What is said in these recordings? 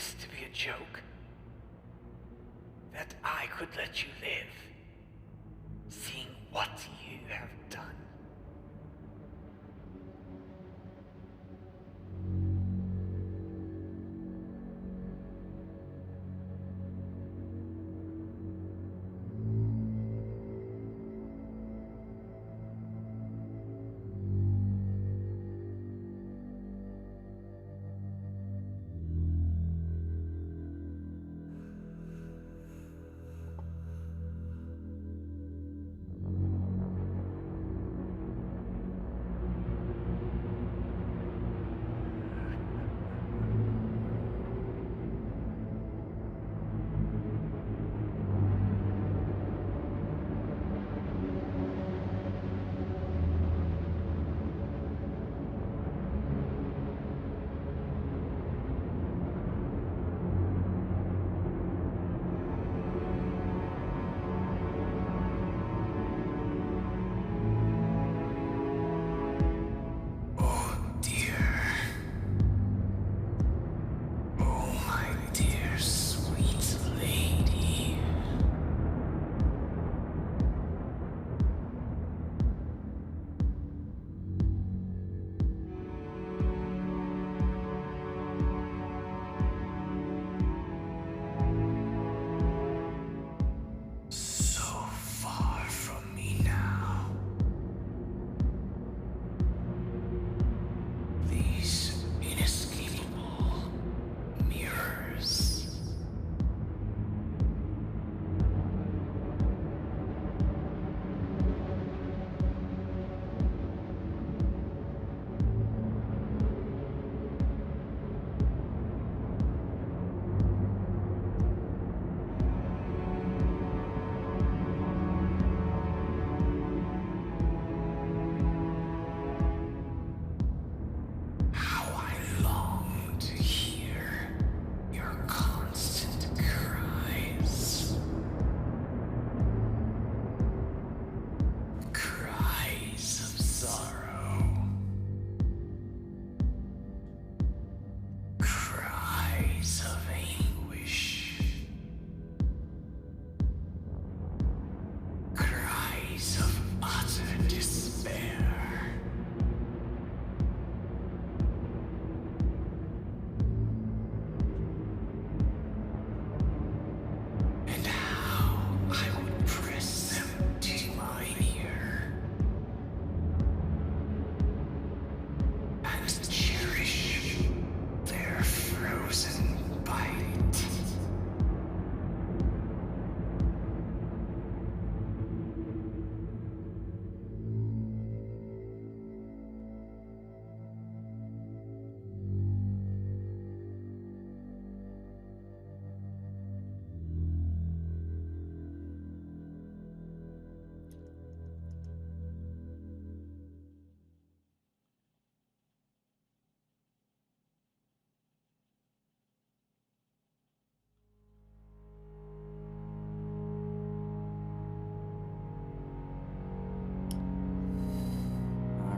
this to be a joke? That I could let you live, seeing what you have done.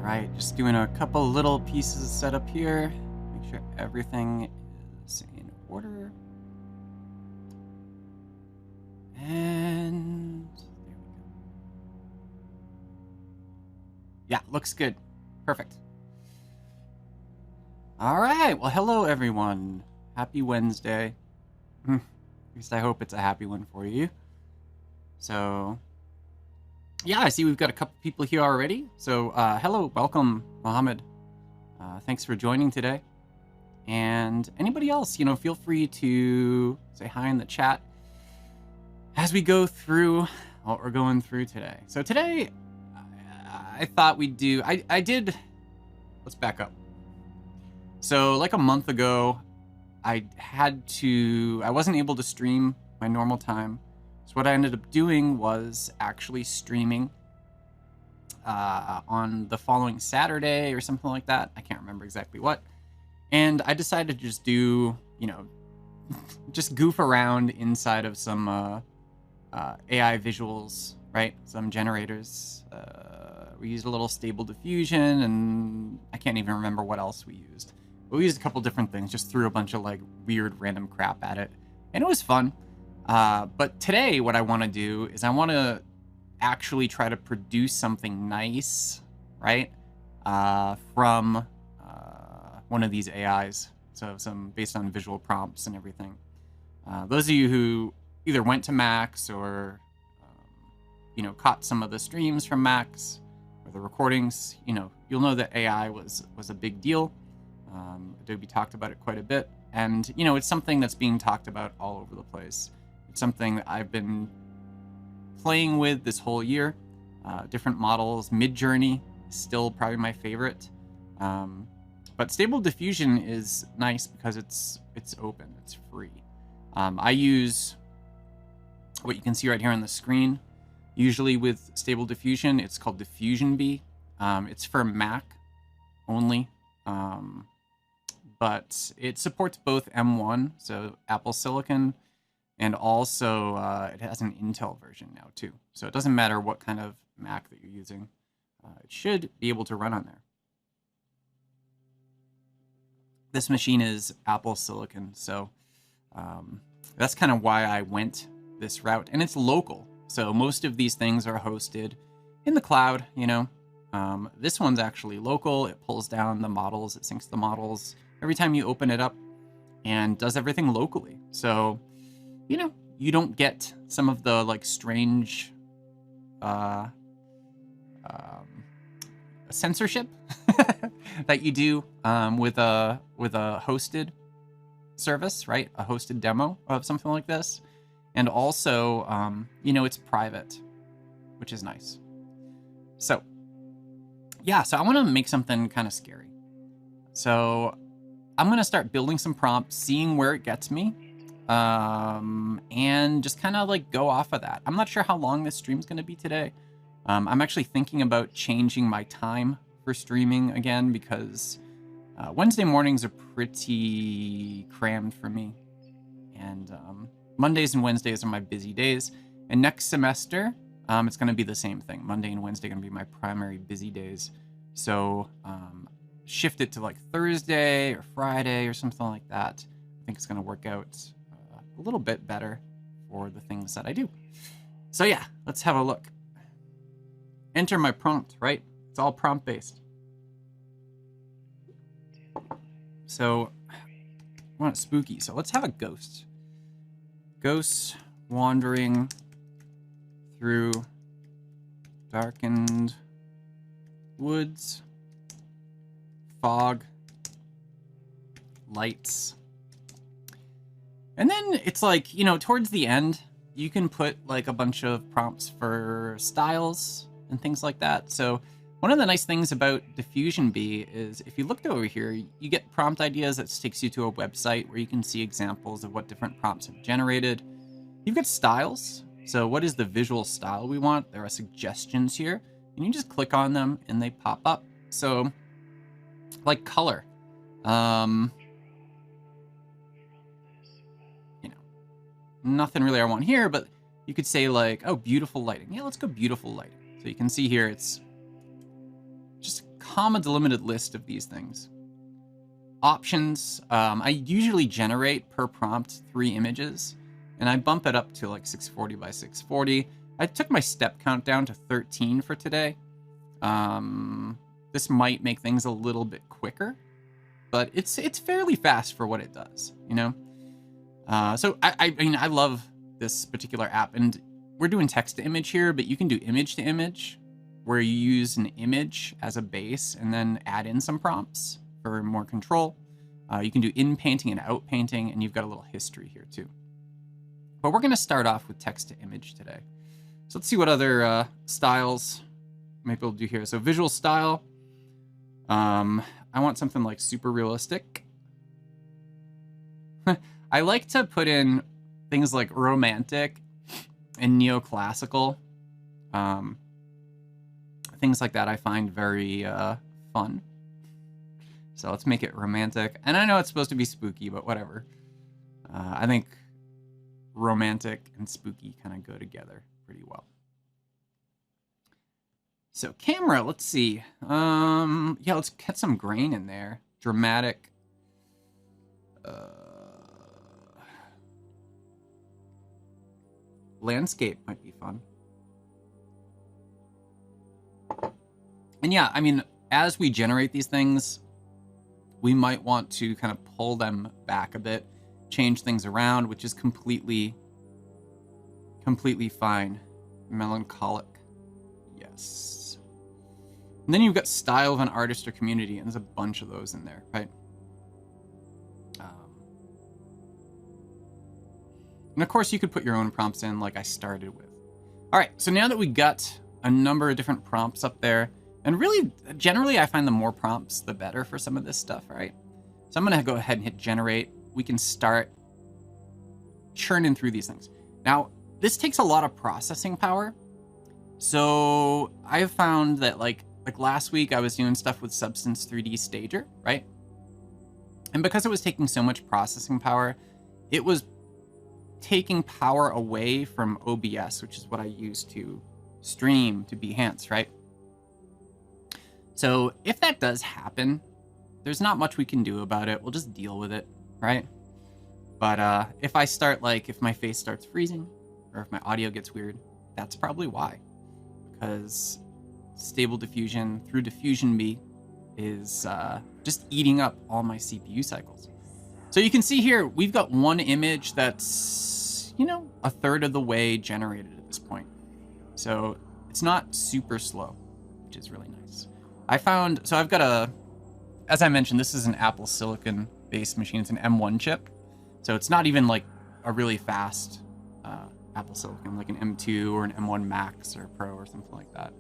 Alright, just doing a couple little pieces set up here. Make sure everything is in order. And there we go. Yeah, looks good. Perfect. Alright, well hello everyone. Happy Wednesday. At least I hope it's a happy one for you. So yeah, I see we've got a couple people here already. So, hello, welcome, Mohammed. Thanks for joining today. And anybody else, feel free to say hi in the chat as we go through what we're going through today. So today, I thought we'd do, let's back up. So like a month ago, I wasn't able to stream my normal time. So what I ended up doing was actually streaming on the following Saturday or something like that. I can't remember exactly what. And I decided to just do, just goof around inside of some AI visuals, right? Some generators. We used a little Stable Diffusion, and I can't even remember what else we used. But we used a couple different things, just threw a bunch of like weird random crap at it, and it was fun. But today what I want to do is I want to actually try to produce something nice, right? From one of these AIs. So some based on visual prompts and everything. Those of you who either went to Max or, caught some of the streams from Max or the recordings, you'll know that AI was a big deal. Adobe talked about it quite a bit. And, it's something that's being talked about all over the place. It's something that I've been playing with this whole year. Different models. Midjourney is still probably my favorite. But Stable Diffusion is nice because it's open, it's free. I use what you can see right here on the screen. Usually with Stable Diffusion, it's called Diffusion Bee. It's for Mac only, but it supports both M1, so Apple Silicon, and also it has an Intel version now too. So it doesn't matter what kind of Mac that you're using. It should be able to run on there. This machine is Apple Silicon, so that's kind of why I went this route. And it's local, so most of these things are hosted in the cloud, This one's actually local. It pulls down the models, it syncs the models every time you open it up and does everything locally. So, you don't get some of the like strange censorship that you do with a hosted service, right? A hosted demo of something like this. And also, it's private, which is nice. So, yeah, so I want to make something kind of scary. So I'm going to start building some prompts, seeing where it gets me, and just kind of like go off of that. I'm not sure how long this stream's going to be today. I'm actually thinking about changing my time for streaming again because Wednesday mornings are pretty crammed for me. And Mondays and Wednesdays are my busy days. And next semester, it's going to be the same thing. Monday and Wednesday are going to be my primary busy days. So shift it to like Thursday or Friday or something like that. I think it's going to work out a little bit better for the things that I do. So yeah, let's have a look. Enter my prompt, right? It's all prompt based. So I want it spooky. So let's have a ghost. Ghosts wandering through darkened woods, fog, lights. And then it's like, towards the end, you can put like a bunch of prompts for styles and things like that. So one of the nice things about Diffusion Bee is if you looked over here, you get prompt ideas that takes you to a website where you can see examples of what different prompts have generated. You've got styles. So what is the visual style we want? There are suggestions here, and you just click on them and they pop up. So like color, nothing really I want here, but you could say like, oh, beautiful lighting. Yeah, let's go beautiful lighting. So you can see here, it's just a comma delimited list of these things. Options, I usually generate per prompt 3 images, and I bump it up to like 640 by 640. I took my step count down to 13 for today. This might make things a little bit quicker, but it's fairly fast for what it does, So I love this particular app, and we're doing text to image here, but you can do image to image, where you use an image as a base and then add in some prompts for more control. You can do in painting and out painting, and you've got a little history here too. But we're going to start off with text to image today. So let's see what other styles might be able to do here. So visual style. I want something like super realistic. I like to put in things like romantic and neoclassical. Things like that I find very fun. So let's make it romantic. And I know it's supposed to be spooky, but whatever. I think romantic and spooky kind of go together pretty well. So camera, let's see. Yeah, let's get some grain in there. Dramatic. landscape might be fun. And yeah, I mean, as we generate these things, we might want to kind of pull them back a bit, change things around, which is completely fine. Melancholic. Yes. And then you've got style of an artist or community, and there's a bunch of those in there, right? And of course, you could put your own prompts in like I started with. All right, so now that we got a number of different prompts up there, and really, generally, I find the more prompts, the better for some of this stuff, right? So I'm going to go ahead and hit generate. We can start churning through these things. Now, this takes a lot of processing power. So I've found that like last week, I was doing stuff with Substance 3D Stager, right? And because it was taking so much processing power, it was taking power away from OBS, which is what I use to stream to Behance, right? So if that does happen, there's not much we can do about it. We'll just deal with it, right? But if I start if my face starts freezing or if my audio gets weird, that's probably why. Because Stable Diffusion through Diffusion B is just eating up all my CPU cycles. So you can see here, we've got one image that's, a third of the way generated at this point. So it's not super slow, which is really nice. So I've got as I mentioned, this is an Apple Silicon based machine. It's an M1 chip. So it's not even like a really fast Apple Silicon, like an M2 or an M1 Max or Pro or something like that.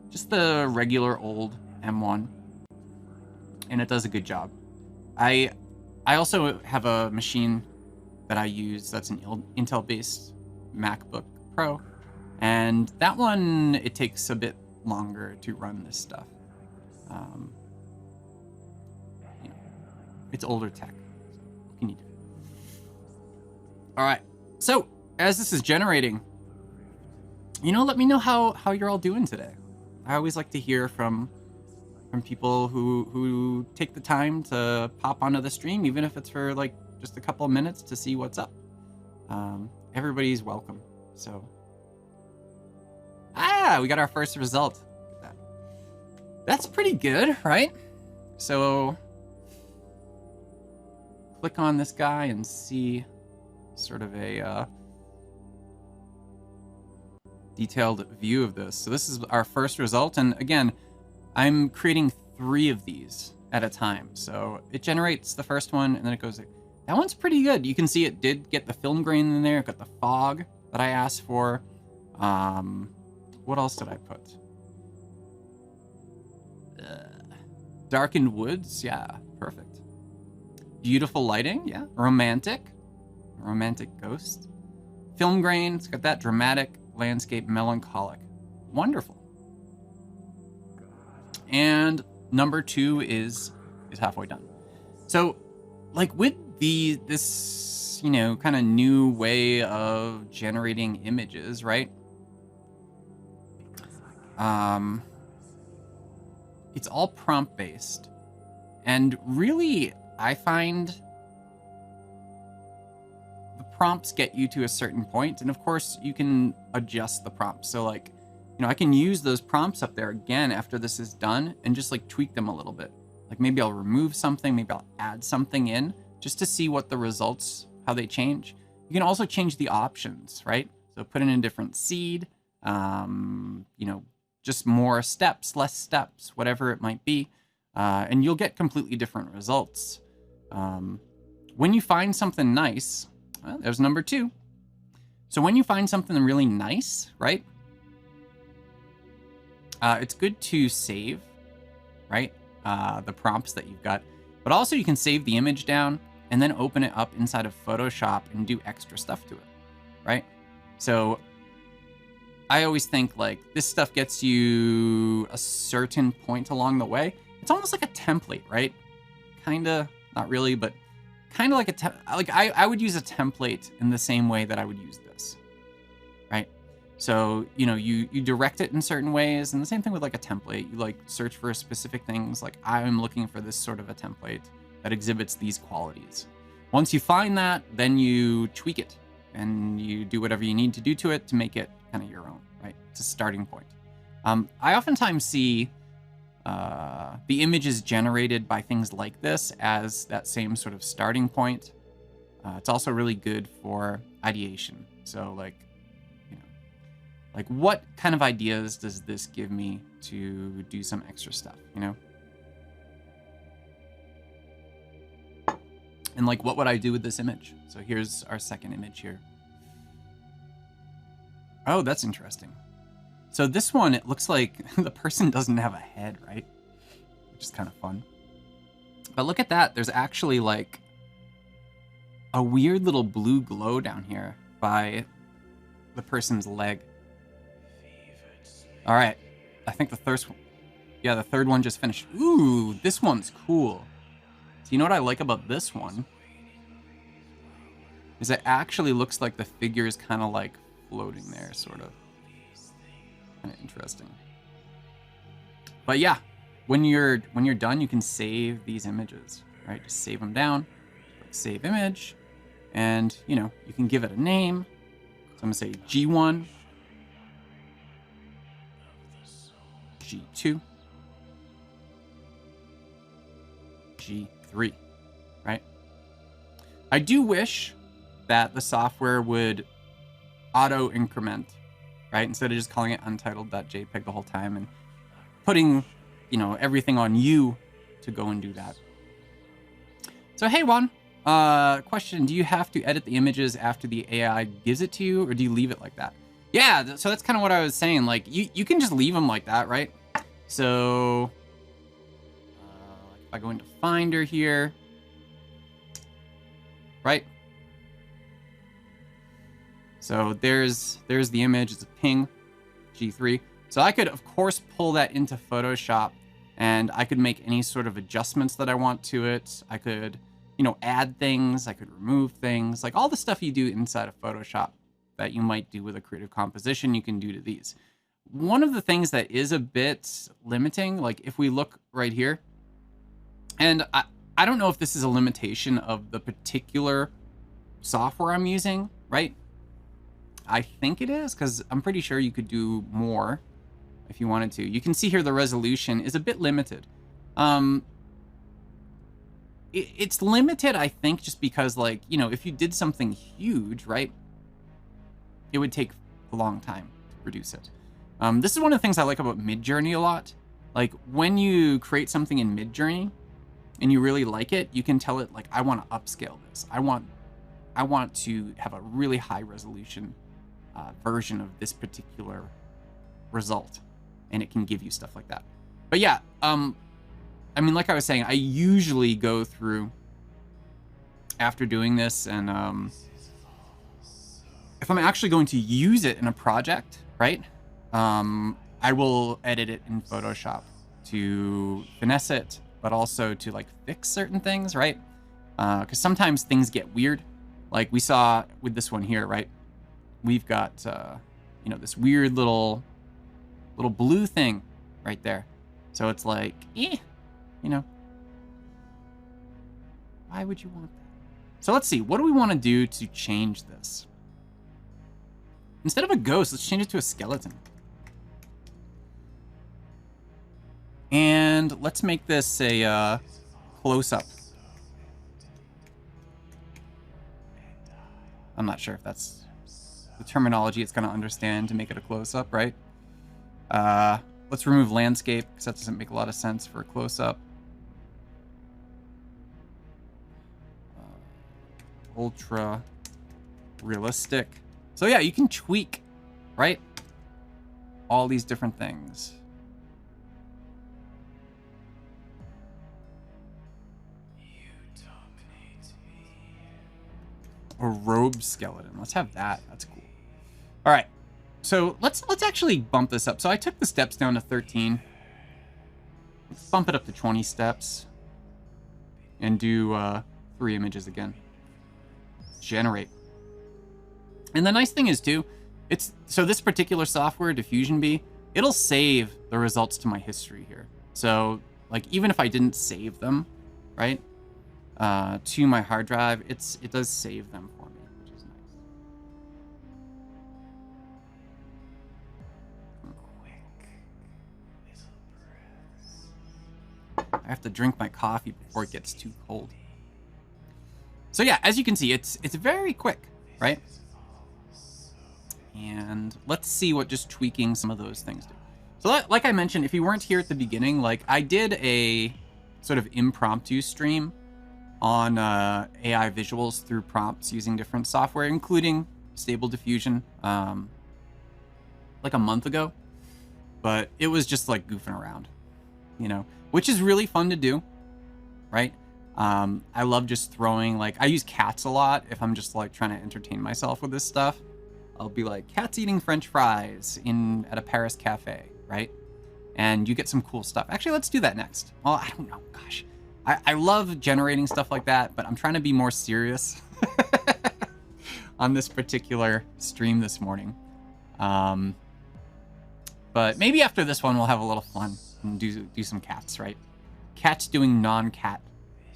Just the regular old M1. And it does a good job. I also have a machine that I use that's an Intel based MacBook Pro. And that one, it takes a bit longer to run this stuff. It's older tech. What can you do? All right. So as this is generating, let me know how you're all doing today. I always like to hear from people who take the time to pop onto the stream, even if it's for just a couple of minutes to see what's up. Everybody's welcome. So, we got our first result. Look at that. That's pretty good, right? So, click on this guy and see sort of a detailed view of this. So this is our first result. And again, I'm creating 3 of these at a time. So it generates the first one and then it goes, that one's pretty good. You can see it did get the film grain in there. It got the fog that I asked for. What else did I put? Darkened woods. Yeah, perfect. Beautiful lighting. Yeah. Romantic ghost. Film grain. It's got that dramatic landscape, melancholic. Wonderful. And number 2 is halfway done. So with this kind of new way of generating images, right? It's all prompt based. And really, I find the prompts get you to a certain point, and of course you can adjust the prompts. So I can use those prompts up there again after this is done and just tweak them a little bit. Maybe I'll remove something, maybe I'll add something in just to see what the results, how they change. You can also change the options, right? So put in a different seed, just more steps, less steps, whatever it might be. And you'll get completely different results. When you find something nice, there's number 2. So when you find something really nice, right? It's good to save, right? The prompts that you've got, but also you can save the image down and then open it up inside of Photoshop and do extra stuff to it, right? So I always think this stuff gets you a certain point along the way. It's almost like a template, right? Kinda, not really, but kind of like I would use a template in the same way that I would use this, right? So, you direct it in certain ways, and the same thing with a template. You search for specific things, I'm looking for this sort of a template that exhibits these qualities. Once you find that, then you tweak it, and you do whatever you need to do to it to make it kind of your own, right? It's a starting point. I oftentimes see the images generated by things like this as that same sort of starting point. It's also really good for ideation. So like, you know, like what kind of ideas does this give me to do some extra stuff, you know? And like, what would I do with this image? So here's our second image here. Oh, that's interesting. So this one, it looks like the person doesn't have a head, right? Which is kind of fun. But look at that. There's actually like a weird little blue glow down here by the person's leg. All right. I think the third one just finished. Ooh, this one's cool. So you know what I like about this one? Is it actually looks like the figure is kind of like floating there, sort of. Kind of interesting. But yeah, when you're done, you can save these images, right? Just save them down, click save image, and you know, you can give it a name. So I'm gonna say G1, G2, G3, right? I do wish that the software would auto increment, right? Instead of just calling it untitled.jpg the whole time and putting, you know, everything on you to go and do that. So hey Juan, question, do you have to edit the images after the AI gives it to you, or do you leave it like that? Yeah, so that's kind of what I was saying. Like you can just leave them like that, right? So if I go into Finder here, right? So there's the image, it's a ping, G3. So I could, of course, pull that into Photoshop, and I could make any sort of adjustments that I want to it. I could, you know, add things, I could remove things, like all the stuff you do inside of Photoshop that you might do with a creative composition, you can do to these. One of the things that is a bit limiting, like if we look right here, and I don't know if this is a limitation of the particular software I'm using, right? I think it is, because I'm pretty sure you could do more if you wanted to. You can see here the resolution is a bit limited. It's limited, I think, just because, like, you know, if you did something huge, right, it would take a long time to produce it. This is one of the things I like about Midjourney a lot. Like, when you create something in Midjourney and you really like it, you can tell it, like, I want to upscale this. I want to have a really high resolution version of this particular result, and it can give you stuff like that. But yeah, I mean, like I was saying, I usually go through after doing this, and if I'm actually going to use it in a project, right, I will edit it in Photoshop to finesse it, but also to like fix certain things, right? Because sometimes things get weird, like we saw with this one here, right? We've got, you know, this weird little blue thing right there. So it's like, you know, why would you want that? So let's see, what do we want to do to change this? Instead of a ghost, let's change it to a skeleton. And let's make this a close-up. I'm not sure if that's the terminology it's going to understand to make it a close-up, right? Let's remove landscape, because that doesn't make a lot of sense for a close-up. Ultra realistic. So yeah, you can tweak, right? All these different things. A robe skeleton. Let's have that. That's cool. All right. So let's actually bump this up. So I took the steps down to 13. Let's bump it up to 20 steps. And do 3 images again. Generate. And the nice thing is too, so this particular software, Diffusion Bee, it'll save the results to my history here. So like even if I didn't save them, right, to my hard drive, it does save them for me, which is nice. have to drink my coffee before it gets too cold. So yeah, as you can see, it's very quick, right? And let's see what just tweaking some of those things do. So like I mentioned, if you weren't here at the beginning, like I did a sort of impromptu stream on AI visuals through prompts using different software, including Stable Diffusion, like a month ago. But it was just like goofing around, you know, which is really fun to do, right? I love just throwing, like, I use cats a lot if I'm just like trying to entertain myself with this stuff. I'll be like, cats eating French fries at a Paris cafe, right? And you get some cool stuff. Actually, let's do that next. Well, I don't know, gosh. I love generating stuff like that, but I'm trying to be more serious on this particular stream this morning. But maybe after this one, we'll have a little fun and do some cats, right? Cats doing non-cat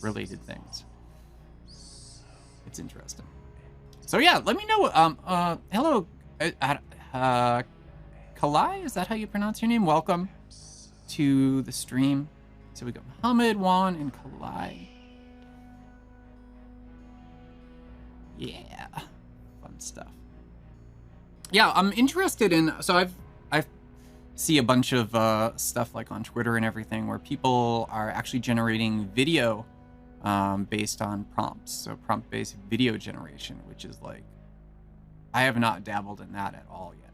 related things. It's interesting. So yeah, let me know. Hello, Kalai, is that how you pronounce your name? Welcome to the stream. So we got Muhammad, Juan, and Kalai. Yeah, fun stuff. Yeah, I'm interested in. So I see a bunch of stuff like on Twitter and everything where people are actually generating video based on prompts. So prompt-based video generation, which is like, I have not dabbled in that at all yet.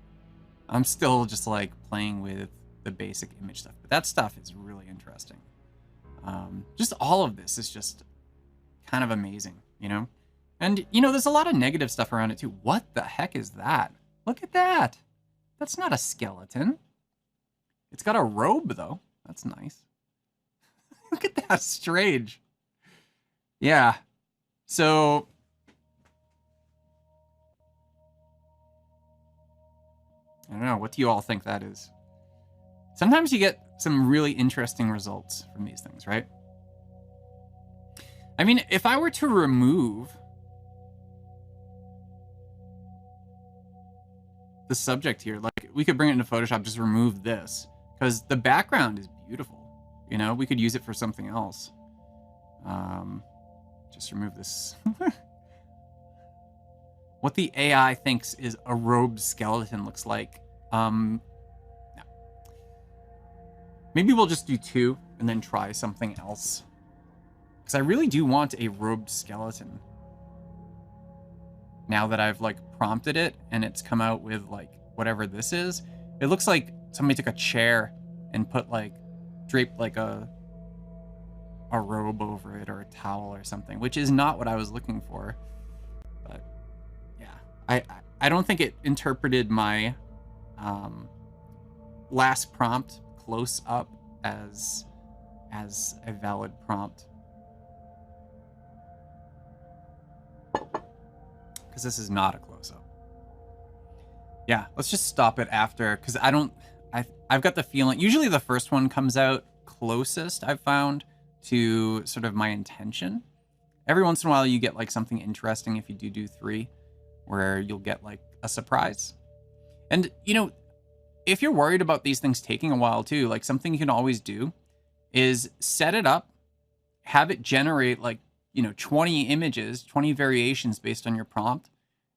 I'm still just like playing with the basic image stuff, but that stuff is really interesting. Just all of this is just kind of amazing, you know? And, you know, there's a lot of negative stuff around it too. What the heck is that? Look at that. That's not a skeleton. It's got a robe, though. That's nice. Look at that. Strange. Yeah. So... I don't know. What do you all think that is? Sometimes you get some really interesting results from these things, right? I mean, if I were to remove the subject here, like we could bring it into Photoshop, just remove this, because the background is beautiful. You know, we could use it for something else. Just remove this. What the AI thinks is a robed skeleton looks like. No. Maybe we'll just do 2 and then try something else. Because I really do want a robed skeleton. Now that I've like prompted it and it's come out with like whatever this is. It looks like somebody took a chair and put like, draped like a robe over it or a towel or something, which is not what I was looking for. But yeah, I don't think it interpreted my last prompt close up as a valid prompt. Because this is not a close-up. Yeah, let's just stop it after, because I've got the feeling, usually the first one comes out closest, I've found, to sort of my intention. Every once in a while you get like something interesting if you do 3, where you'll get like a surprise. And, you know, if you're worried about these things taking a while too, like something you can always do is set it up, have it generate like, you know, 20 images, 20 variations based on your prompt.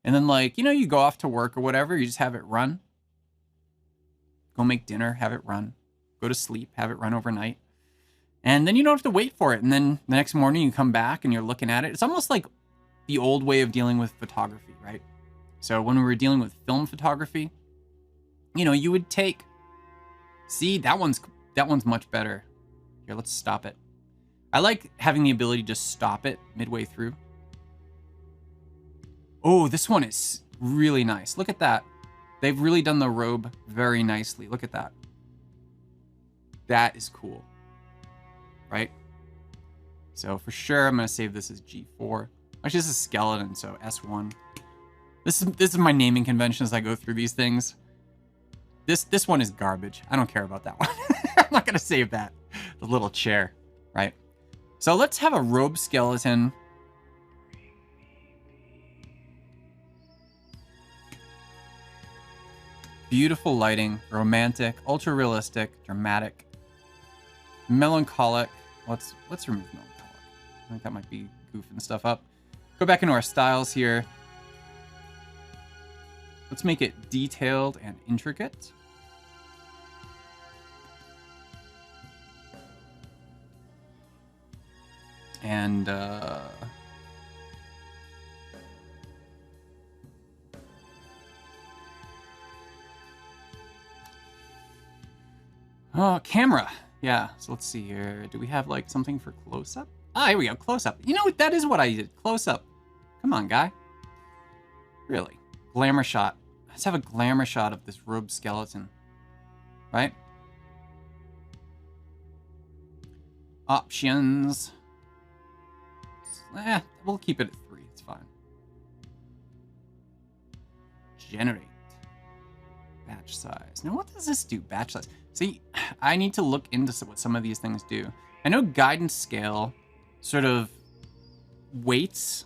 And then like, you know, you go off to work or whatever, you just have it run. Go make dinner, have it run. Go to sleep, have it run overnight. And then you don't have to wait for it. And then the next morning you come back and you're looking at it. It's almost like the old way of dealing with photography, right? So when we were dealing with film photography, you know, you would take, see, that one's much better. Here, let's stop it. I like having the ability to just stop it midway through. Oh, this one is really nice. Look at that. They've really done the robe very nicely. Look at that. That is cool. Right? So for sure, I'm going to save this as G4. Actually, this is skeleton, so S1. This is my naming convention as I go through these things. This one is garbage. I don't care about that one. I'm not going to save that. The little chair, right? So let's have a robe skeleton. Beautiful lighting, romantic, ultra realistic, dramatic, melancholic, Let's remove no dialogue. I think that might be goofing stuff up. Go back into our styles here. Let's make it detailed and intricate. And oh, camera. Yeah, so let's see here. Do we have like something for close-up? Ah, here we go, close-up. You know what? That is what I did, close-up. Come on, guy. Really? Glamour shot. Let's have a glamour shot of this robed skeleton. Right? Options. We'll keep it at 3. It's fine. Generate. Batch size. Now, what does this do? Batch size. See, I need to look into what some of these things do. I know guidance scale sort of weights,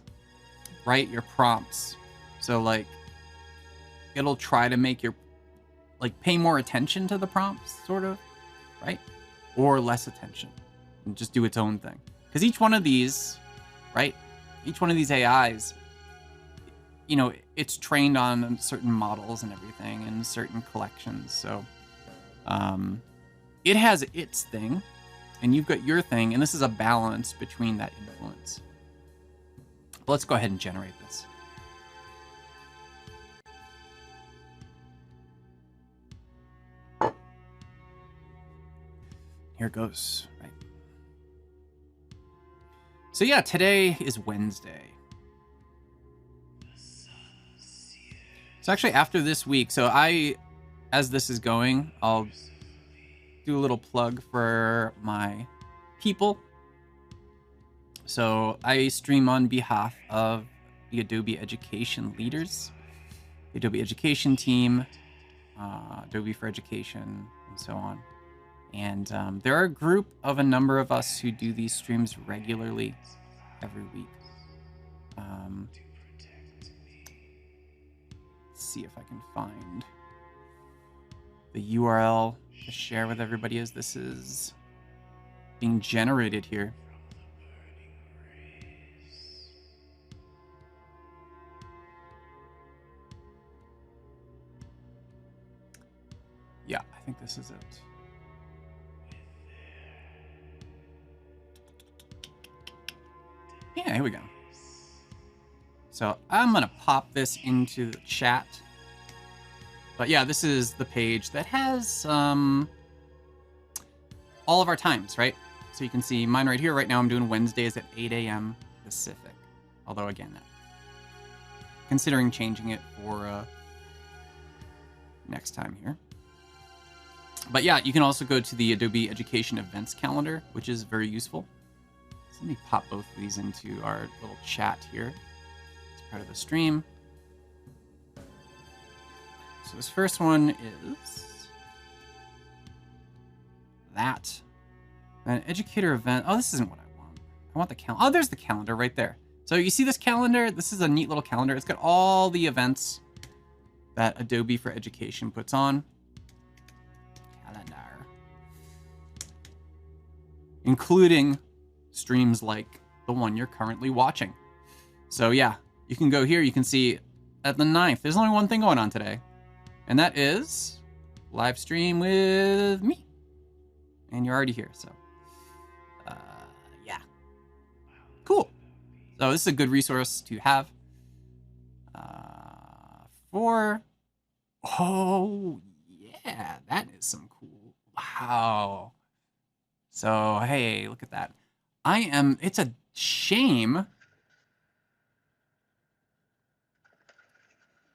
right, your prompts. So, like, it'll try to make your, like, pay more attention to the prompts, sort of, right? Or less attention. And just do its own thing. Because each one of these, right? Each one of these AIs, you know, it's trained on certain models and everything and certain collections. So it has its thing and you've got your thing. And this is a balance between that influence. But let's go ahead and generate this. Here it goes, right? So yeah, today is Wednesday. So actually after this week, so as this is going, I'll do a little plug for my people. So I stream on behalf of the Adobe Education leaders, the Adobe Education team, Adobe for Education, and so on. And there are a group of a number of us who do these streams regularly every week. Let's see if I can find the URL to share with everybody as this is being generated here. Yeah, I think this is it. Yeah, here we go. So I'm going to pop this into the chat. But yeah, this is the page that has all of our times, right? So you can see mine right here. Right now I'm doing Wednesdays at 8 a.m. Pacific. Although again, considering changing it for next time here. But yeah, you can also go to the Adobe Education Events Calendar, which is very useful. So let me pop both of these into our little chat here. It's part of the stream. So this first one is that. An educator event. Oh, this isn't what I want. I want the calendar. Oh, there's the calendar right there. So you see this calendar? This is a neat little calendar. It's got all the events that Adobe for Education puts on. Calendar. Including streams like the one you're currently watching. So yeah, you can go here. You can see at the 9th, there's only one thing going on today. And that is live stream with me. And you're already here, so yeah. Cool. So this is a good resource to have. Oh, yeah, that is some cool. Wow. So, hey, look at that. It's a shame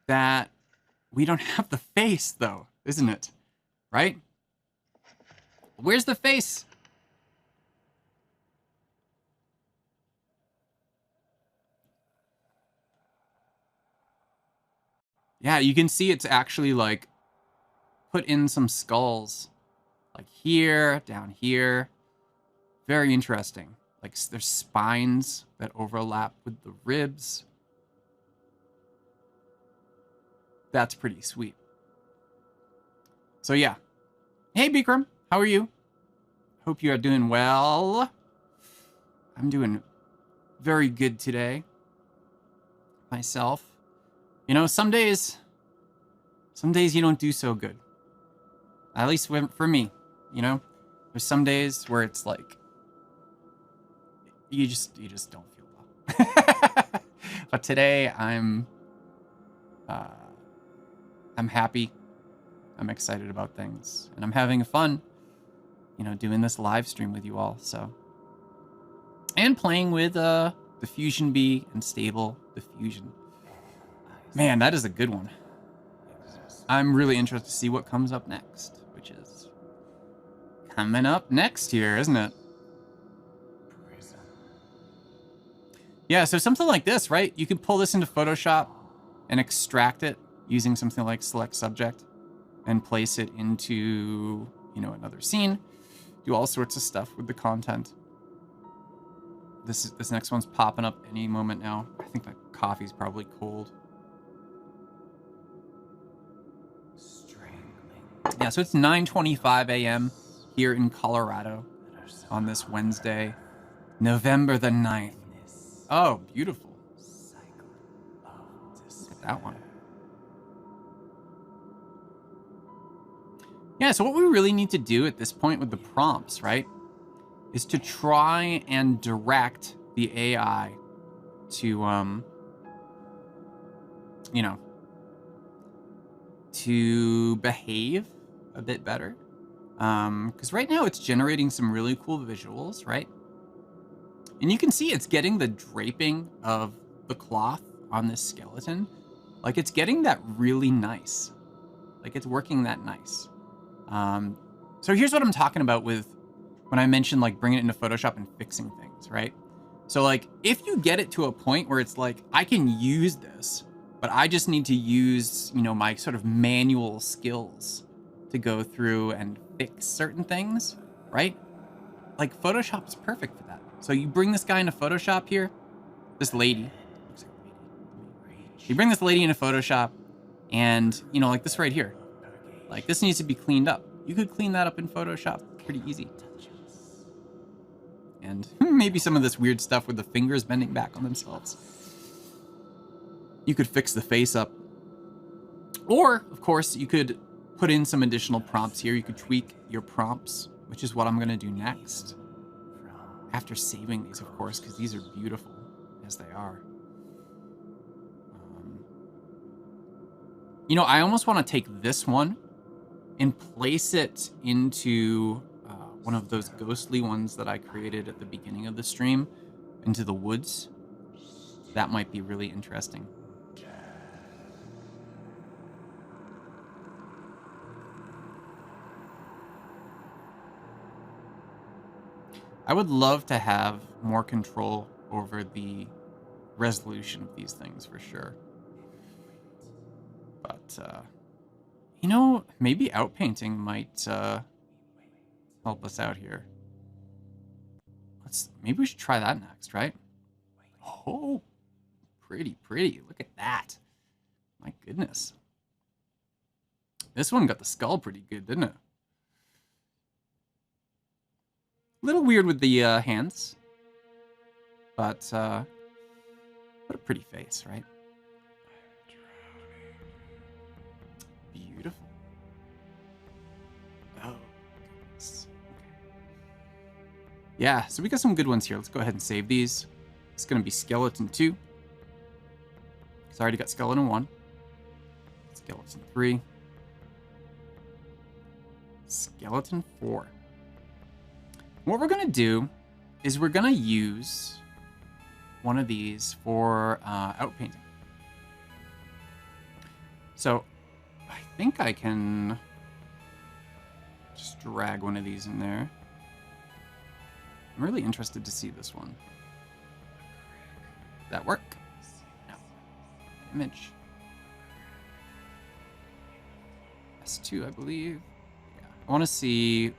that we don't have the face, though, isn't it? Right? Where's the face? Yeah, you can see it's actually like put in some skulls. Like here, down here. Very interesting. Like there's spines that overlap with the ribs. That's pretty sweet. So yeah. Hey Bikram, how are you? Hope you are doing well. I'm doing very good today. Myself. You know, some days you don't do so good. At least for me, you know? There's some days where it's like you just don't feel well. But today I'm happy. I'm excited about things, and I'm having fun, you know, doing this live stream with you all. So, and playing with Diffusion Bee and Stable Diffusion. Man, that is a good one. I'm really interested to see what comes up next, which is coming up next here, isn't it? Yeah, so something like this, right? You can pull this into Photoshop and extract it using something like Select Subject and place it into, you know, another scene. Do all sorts of stuff with the content. This next one's popping up any moment now. I think my coffee's probably cold. Yeah, so it's 9:25 a.m. here in Colorado on this Wednesday, November the 9th. Oh, beautiful. Look at that one. Yeah, so what we really need to do at this point with the prompts, right, is to try and direct the AI to, you know, to behave a bit better. Because right now it's generating some really cool visuals, right? And you can see it's getting the draping of the cloth on this skeleton. Like, it's getting that really nice. Like, it's working that nice. So here's what I'm talking about with when I mentioned, like, bringing it into Photoshop and fixing things, right? So, like, if you get it to a point where it's like, I can use this, but I just need to use, you know, my sort of manual skills to go through and fix certain things, right? Like, Photoshop's perfect for that. So you bring this guy into Photoshop here, this lady. You bring this lady into Photoshop, and, you know, like this right here. Like, this needs to be cleaned up. You could clean that up in Photoshop pretty easy. And maybe some of this weird stuff with the fingers bending back on themselves. You could fix the face up. Or, of course, you could put in some additional prompts here. You could tweak your prompts, which is what I'm going to do next. After saving these, of course, because these are beautiful as they are. You know, I almost want to take this one and place it into one of those ghostly ones that I created at the beginning of the stream, into the woods. That might be really interesting. I would love to have more control over the resolution of these things for sure. But, you know, maybe outpainting might help us out here. Maybe we should try that next, right? Oh, pretty. Look at that. My goodness. This one got the skull pretty good, didn't it? A little weird with the hands. But, what a pretty face, right? Beautiful. Oh, goodness. Okay. Yeah, so we got some good ones here. Let's go ahead and save these. It's going to be Skeleton 2. Because I already got Skeleton 1. Skeleton 3. Skeleton 4. What we're going to do is we're going to use one of these for outpainting. So I think I can just drag one of these in there. I'm really interested to see this one. Did that work? No. Image. S2, I believe. Yeah. I want to see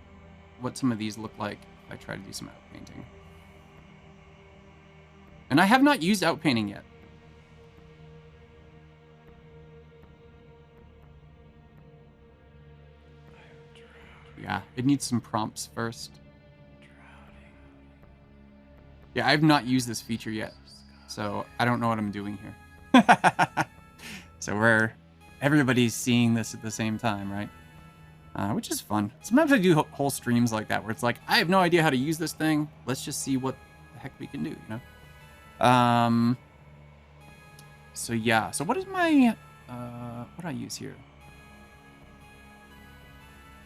what some of these look like if I try to do some outpainting. And I have not used outpainting yet. Yeah, it needs some prompts first. Yeah, I've not used this feature yet, so I don't know what I'm doing here. So everybody's seeing this at the same time, right? Which is fun. Sometimes I do whole streams like that, where it's like, I have no idea how to use this thing. Let's just see what the heck we can do, you know? So yeah, so what is my, what do I use here?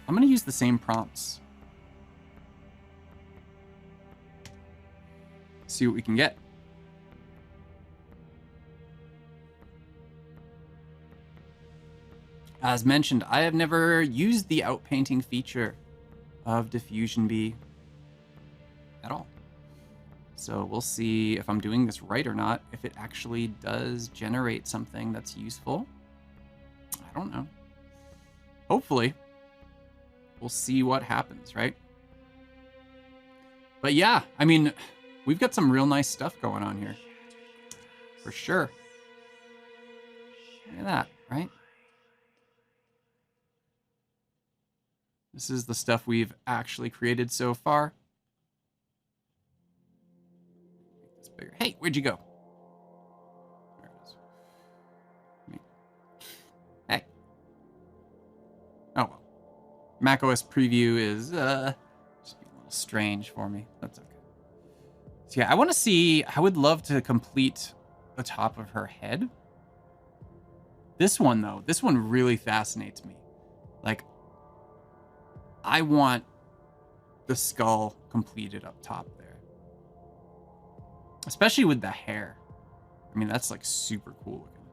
I'm gonna use the same prompts. See what we can get. As mentioned, I have never used the outpainting feature of Diffusion Bee at all. So we'll see if I'm doing this right or not, if it actually does generate something that's useful. I don't know. Hopefully. We'll see what happens, right? But yeah, I mean, we've got some real nice stuff going on here. For sure. Look at that, right? This is the stuff we've actually created so far. Make this bigger. Hey, where'd you go? There it is. Hey. Oh well. macOS preview is just being a little strange for me. That's okay. So yeah, I want to see. I would love to complete the top of her head. This one though, this one really fascinates me. Like, I want the skull completed up top there. Especially with the hair. I mean, that's like super cool looking.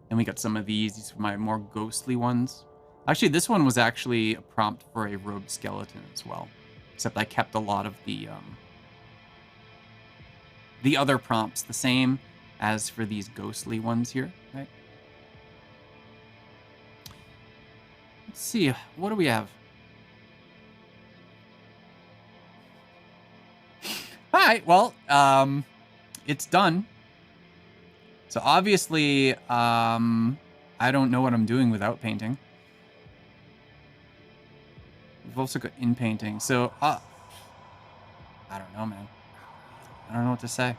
And we got some of these are my more ghostly ones. Actually, this one was actually a prompt for a robed skeleton as well. Except I kept a lot of the other prompts the same as for these ghostly ones here, right? Let's see, what do we have? All right, well, it's done. So obviously, I don't know what I'm doing without painting. We've also got in painting, so I don't know, man. I don't know what to say.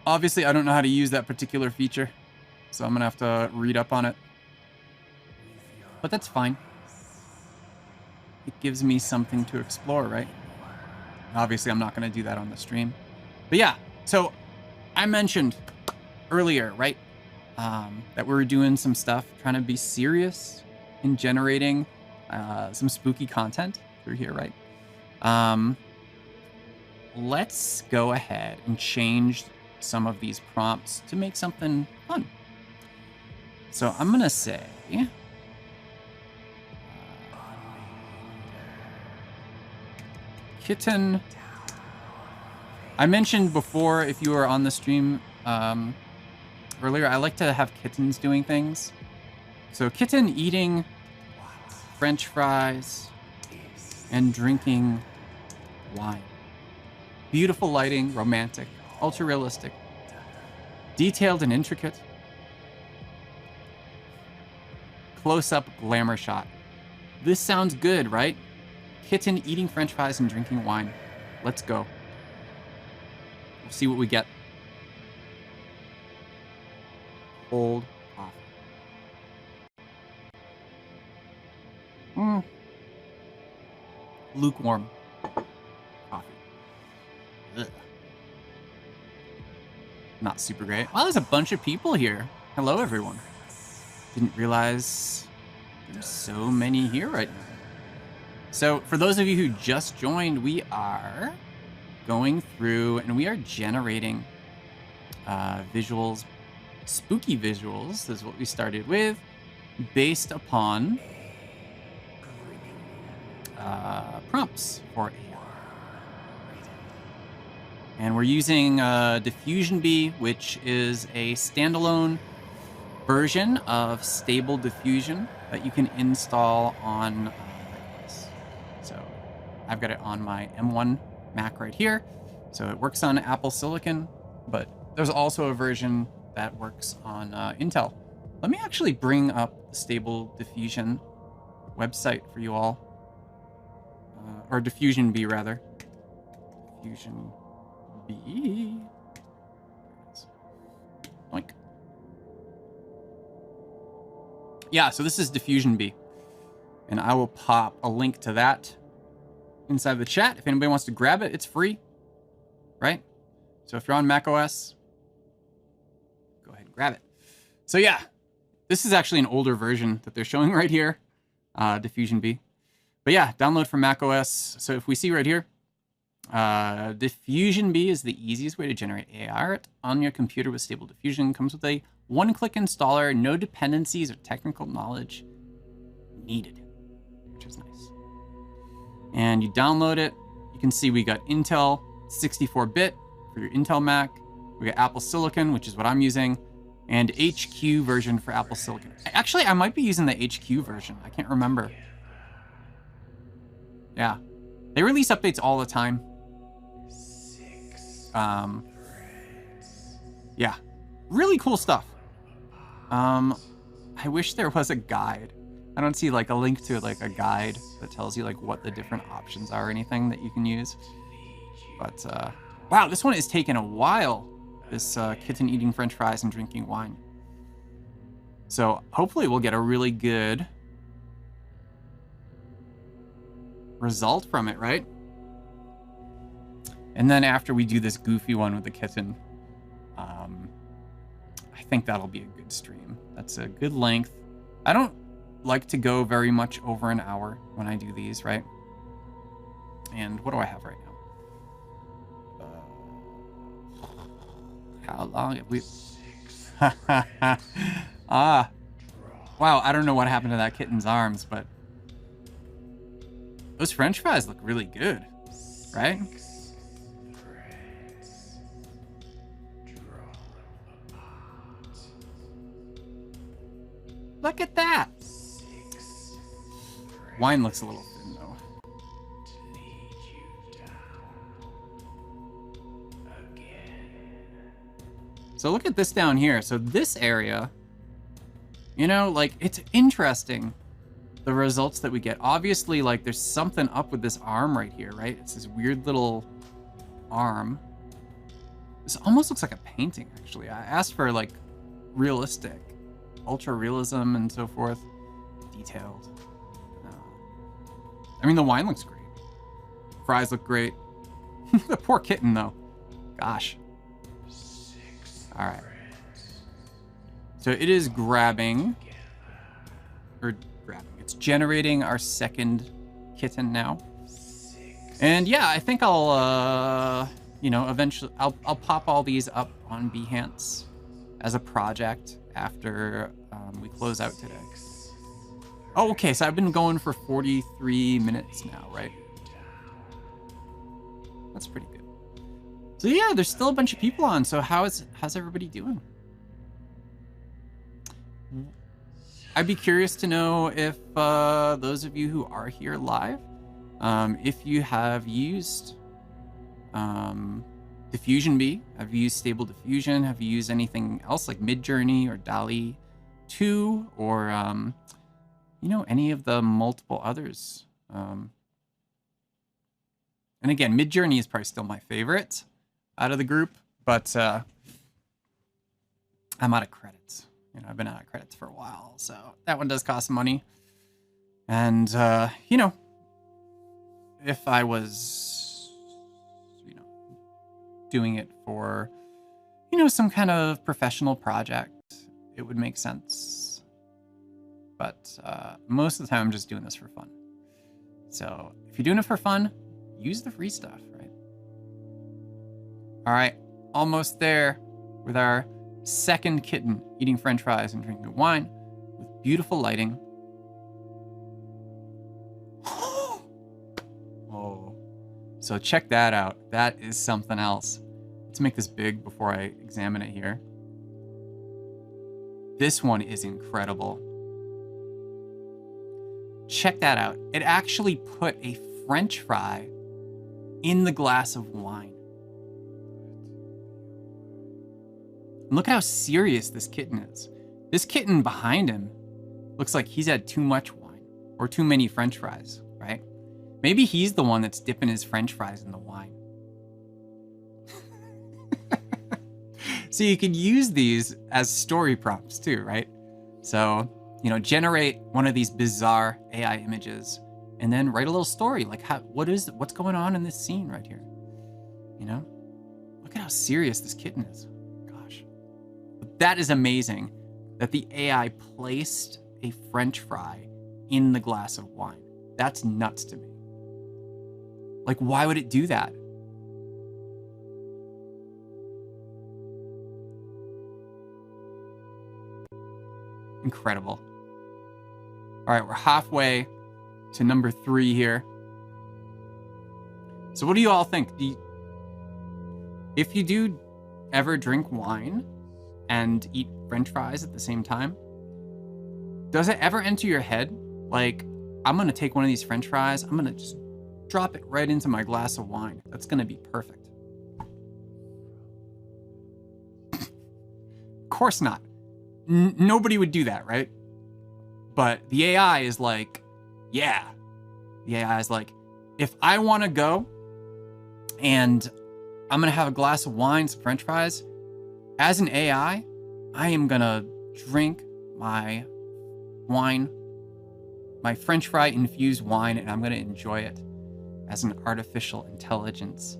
Obviously, I don't know how to use that particular feature, so I'm gonna have to read up on it. But that's fine. It gives me something to explore, right? Obviously, I'm not gonna do that on the stream. But yeah, so I mentioned earlier, right, that we were doing some stuff, trying to be serious in generating some spooky content through here, right? Let's go ahead and change some of these prompts to make something fun. So I'm gonna say, kitten. I mentioned before, if you were on the stream earlier, I like to have kittens doing things. So kitten eating French fries and drinking wine. Beautiful lighting, romantic, ultra realistic, detailed and intricate. Close-up glamour shot. This sounds good, right? Kitten eating French fries and drinking wine. Let's go. We'll see what we get. Cold coffee. Lukewarm coffee. Ugh. Not super great. Wow, there's a bunch of people here. Hello, everyone. Didn't realize there's so many here right now. So for those of you who just joined, we are going through and we are generating visuals, spooky visuals. This is what we started with, based upon prompts for AI. And we're using Diffusion Bee, which is a standalone version of Stable Diffusion that you can install on macOS. So I've got it on my M1 Mac right here. So it works on Apple Silicon, but there's also a version that works on Intel. Let me actually bring up the Stable Diffusion website for you all. or diffusion B rather. Diffusion B. Oink. Yeah, so this is diffusion B. And I will pop a link to that inside the chat. If anybody wants to grab it, it's free, right? So if you're on macOS, go ahead and grab it. So yeah, this is actually an older version that they're showing right here, Diffusion B. But yeah, download from macOS. So if we see right here, Diffusion B is the easiest way to generate AI art on your computer with Stable Diffusion. Comes with a one-click installer, no dependencies or technical knowledge needed, which is nice. And you download it. You can see we got Intel 64-bit for your Intel Mac. We got Apple Silicon, which is what I'm using, and HQ version for Apple Silicon. Actually, I might be using the HQ version. I can't remember. Yeah. They release updates all the time. Yeah. Really cool stuff. I wish there was a guide. I don't see like a link to like a guide that tells you like what the different options are or anything that you can use. But wow, this one is taking a while. This kitten eating French fries and drinking wine. So hopefully we'll get a really good result from it, right? And then after we do this goofy one with the kitten, I think that'll be a good stream. That's a good length. I don't like to go very much over an hour when I do these, right? And what do I have right now? How long have we... Wow, I don't know what happened to that kitten's arms, but those French fries look really good, right? Look at that. Wine looks a little thin, though. So look at this down here. So this area, you know, like, it's interesting, the results that we get. Obviously, like, there's something up with this arm right here, right? It's this weird little arm. This almost looks like a painting, actually. I asked for, like, realistic, ultra realism and so forth. Detailed. I mean, the wine looks great. Fries look great. The poor kitten, though. Gosh. All right. So it is grabbing. It's generating our second kitten now. And yeah, I think I'll, you know, eventually I'll pop all these up on Behance as a project after we close out today. Oh, okay, so I've been going for 43 minutes now, right? That's pretty good. So yeah, there's still a bunch of people on. So how's everybody doing? I'd be curious to know if those of you who are here live, if you have used Diffusion B, have you used Stable Diffusion, have you used anything else like Midjourney or DALL-E 2 or you know, any of the multiple others. And again, Midjourney is probably still my favorite out of the group, but I'm out of credits. You know, I've been out of credits for a while, so that one does cost money. And, you know, if I was, you know, doing it for, you know, some kind of professional project, it would make sense. But most of the time, I'm just doing this for fun. So if you're doing it for fun, use the free stuff, right? All right, almost there with our second kitten eating French fries and drinking wine with beautiful lighting. Oh, so check that out. That is something else. Let's make this big before I examine it here. This one is incredible. Check that out. It actually put a French fry in the glass of wine. And look at how serious this kitten is. This kitten behind him looks like he's had too much wine or too many French fries, right? Maybe he's the one that's dipping his French fries in the wine. So you could use these as story prompts too, right? So, you know, generate one of these bizarre AI images and then write a little story. Like, what's going on in this scene right here? You know? Look at how serious this kitten is. Gosh. That is amazing that the AI placed a French fry in the glass of wine. That's nuts to me. Like, why would it do that? Incredible. All right, we're halfway to number 3 here. So what do you all think? If you do ever drink wine and eat French fries at the same time, does it ever enter your head, like, I'm going to take one of these French fries, I'm going to just drop it right into my glass of wine. That's going to be perfect. Of course not. Nobody would do that, right? But the AI is like, yeah. The AI is like, if I want to go and I'm going to have a glass of wine, some French fries, as an AI, I am going to drink my wine, my French fry infused wine, and I'm going to enjoy it as an artificial intelligence.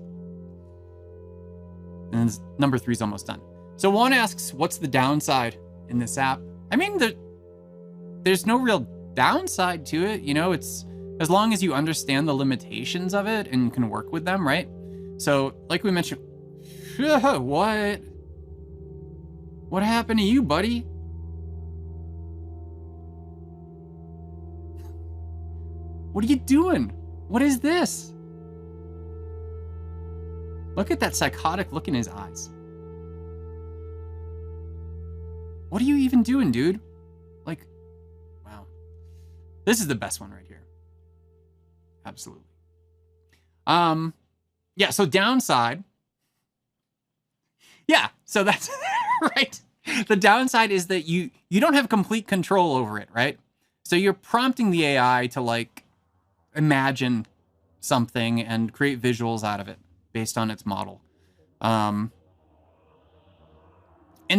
And number 3 is almost done. So Juan asks, what's the downside in this app? I mean, there's no real downside to it. You know, it's as long as you understand the limitations of it and can work with them, right? So, like we mentioned, what happened to you, buddy? What are you doing? What is this? Look at that psychotic look in his eyes. What are you even doing, dude? Like, wow. This is the best one right here. Absolutely. Yeah, so downside. Yeah, so that's right. The downside is that you don't have complete control over it, right? So you're prompting the AI to, like, imagine something and create visuals out of it based on its model. And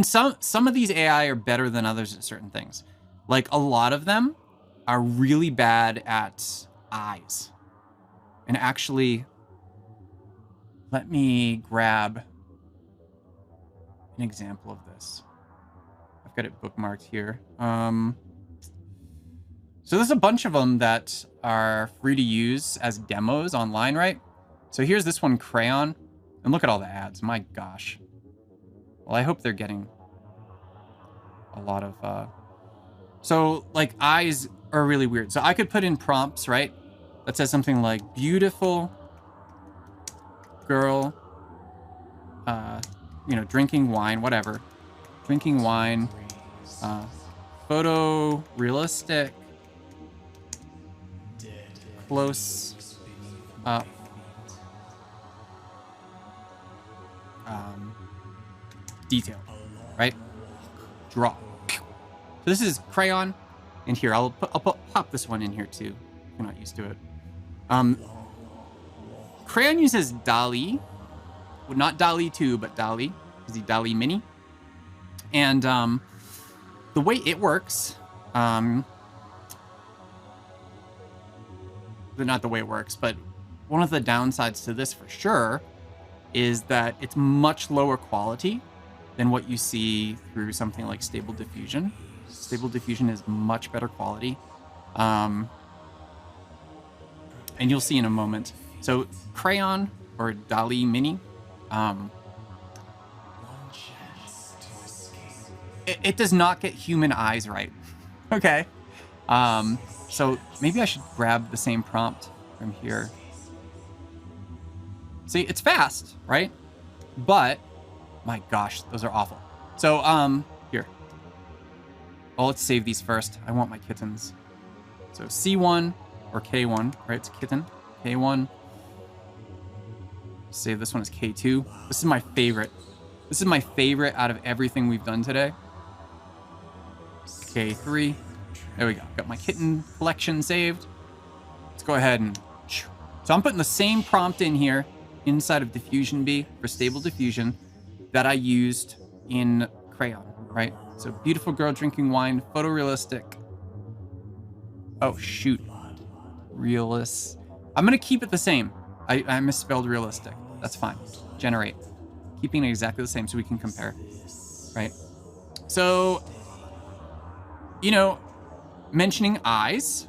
some of these AI are better than others at certain things. Like, a lot of them are really bad at eyes. And actually, let me grab an example of this. I've got it bookmarked here. So there's a bunch of them that are free to use as demos online, right? So here's this one, Crayon. And look at all the ads. My gosh. Well, I hope they're getting a lot of... So, like, eyes are really weird. So I could put in prompts, right? That says something like, beautiful girl, you know, drinking wine, whatever. Drinking wine, photo realistic, close up, detail, right? Draw. So this is Crayon, and here I'll pop this one in here too. If you're not used to it. Crayon uses DALL-E, well, not DALL-E 2, but DALL-E, is the DALL-E Mini, and the way it works, not the way it works, but one of the downsides to this for sure is that it's much lower quality than what you see through something like Stable Diffusion. Stable Diffusion is much better quality. And you'll see in a moment. So Crayon or DALL-E Mini, it does not get human eyes right. Okay. So maybe I should grab the same prompt from here. See, it's fast, right? But my gosh, those are awful. So, here. Oh, let's save these first. I want my kittens. So C1 or K1, right? It's kitten. K1. Save this one as K2. This is my favorite. This is my favorite out of everything we've done today. K3. There we go. Got my kitten collection saved. Let's go ahead and So I'm putting the same prompt in here inside of Diffusion B for Stable Diffusion that I used in Crayon, right? So beautiful girl drinking wine, photorealistic. Oh, shoot. Realist. I'm going to keep it the same. I misspelled realistic. That's fine. Generate. Keeping it exactly the same so we can compare, right? So, you know, mentioning eyes.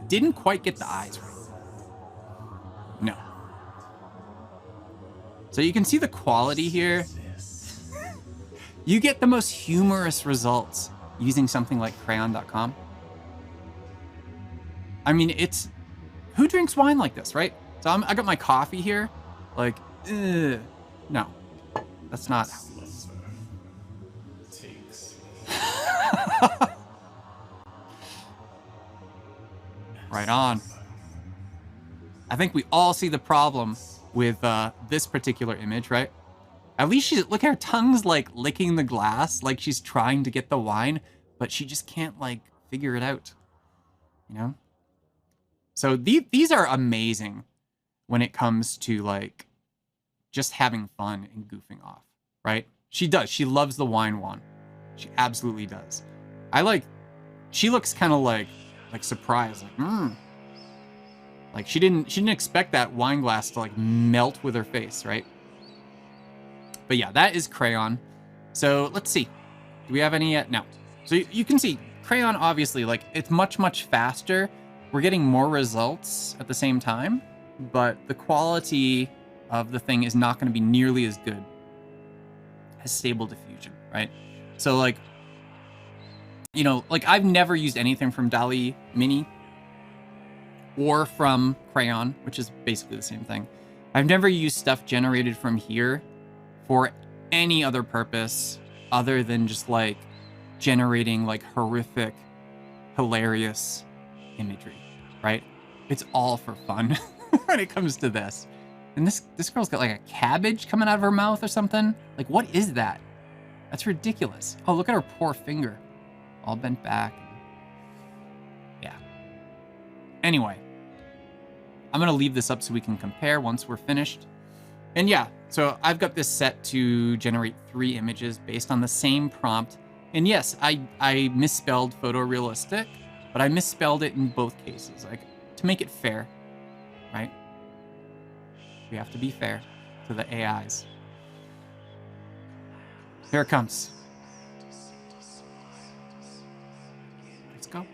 Didn't quite get the eyes right. No. So you can see the quality here. You get the most humorous results using something like crayon.com. I mean, it's... Who drinks wine like this, right? So I got my coffee here. Like, no. That's not how it looks. Right on. I think we all see the problem with this particular image, right? At least look at her tongue's like licking the glass, like she's trying to get the wine, but she just can't like figure it out, you know? So these are amazing when it comes to like just having fun and goofing off, right? She does. She loves the wine wand. She absolutely does. She looks kind of like surprised, like, Like she didn't expect that wine glass to like melt with her face, right? But yeah, that is Crayon. So let's see. Do we have any yet? No. So you can see Crayon, obviously, like it's much, much faster. We're getting more results at the same time, but the quality of the thing is not going to be nearly as good as Stable Diffusion, right? So like, you know, like I've never used anything from DALL-E Mini or from Crayon, which is basically the same thing. I've never used stuff generated from here for any other purpose other than just like generating like horrific, hilarious imagery, right? It's all for fun when it comes to this. And this girl's got like a cabbage coming out of her mouth or something. Like, what is that? That's ridiculous. Oh, look at her poor finger. All bent back. Yeah. Anyway, I'm going to leave this up so we can compare once we're finished. And yeah, so I've got this set to generate 3 images based on the same prompt. And yes, I misspelled photorealistic, but I misspelled it in both cases, like to make it fair, right? We have to be fair to the AIs. Here it comes. Let's go.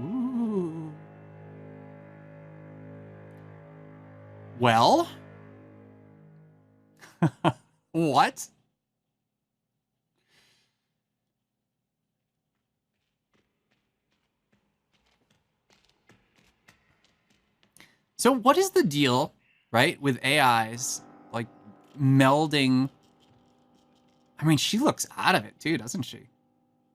Ooh. Well? What? So what is the deal, right, with AIs, like, melding... I mean, she looks out of it, too, doesn't she?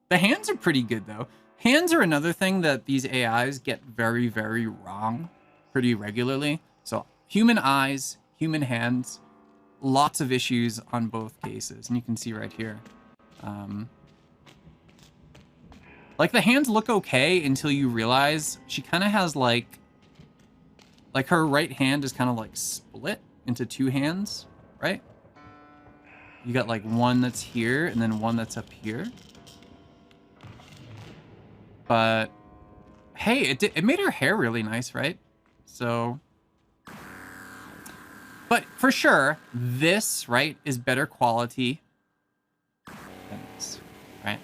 The hands are pretty good, though. Hands are another thing that these AIs get very, very wrong pretty regularly. So human eyes, human hands, lots of issues on both cases. And you can see right here. Like, the hands look okay until you realize she kind of has, like her right hand is kind of, like, split into 2 hands, right? You got, like, one that's here and then one that's up here. But, hey, it made her hair really nice, right? So... But for sure, this, right, is better quality than this, right?